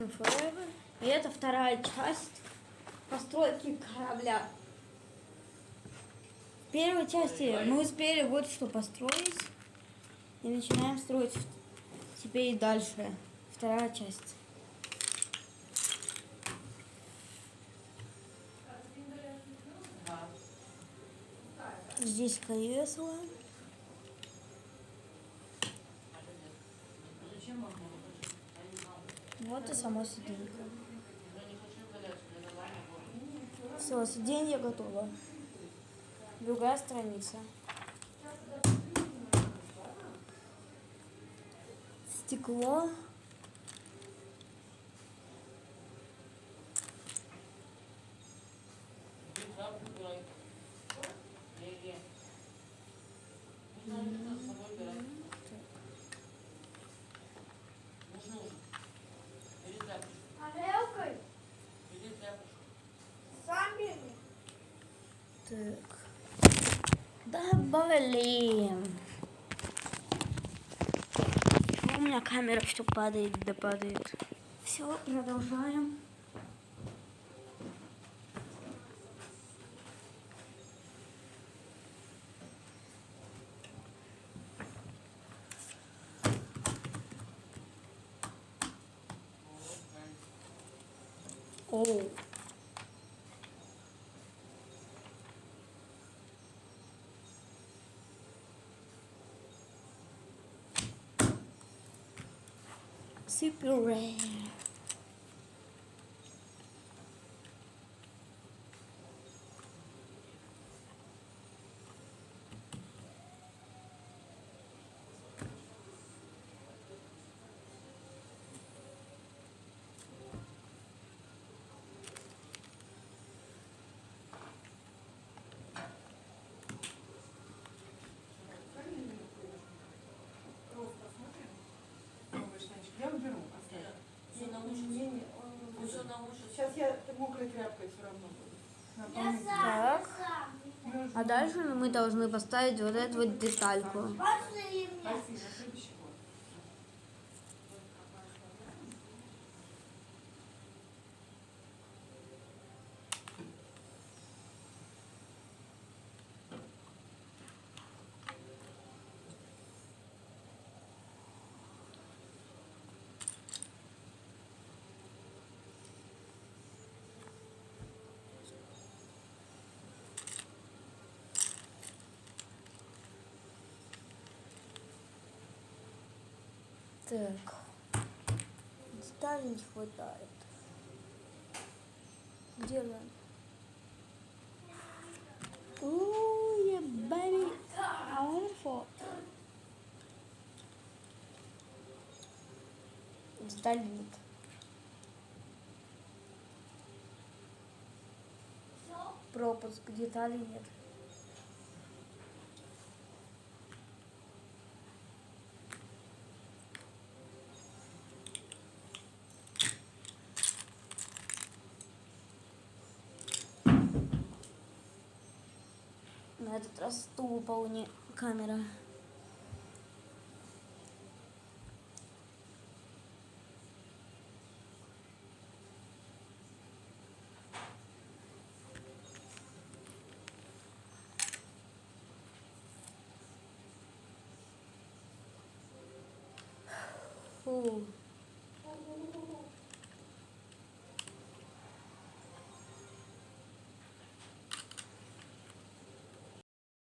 Forever. И это вторая часть постройки корабля. В первой части мы успели вот что построить. И начинаем строить теперь и дальше. Вторая часть. Здесь кресло. Вот и само сиденье. Все, сиденье готово. Другая страница. Стекло. Так. Да блин. У меня камера все падает, да падает. Все, продолжаем. Оу. Super rare. Я уберу, оставь. Сейчас я мокрой тряпкой все равно буду. Так. А дальше мы должны поставить вот эту вот детальку. Спасибо, следующий год. Так. Деталей не хватает. Где она? Ooh, yeah, baby. I want for. Деталей нет. Пропуск, деталей нет. На этот раз тупо не камера. Фу.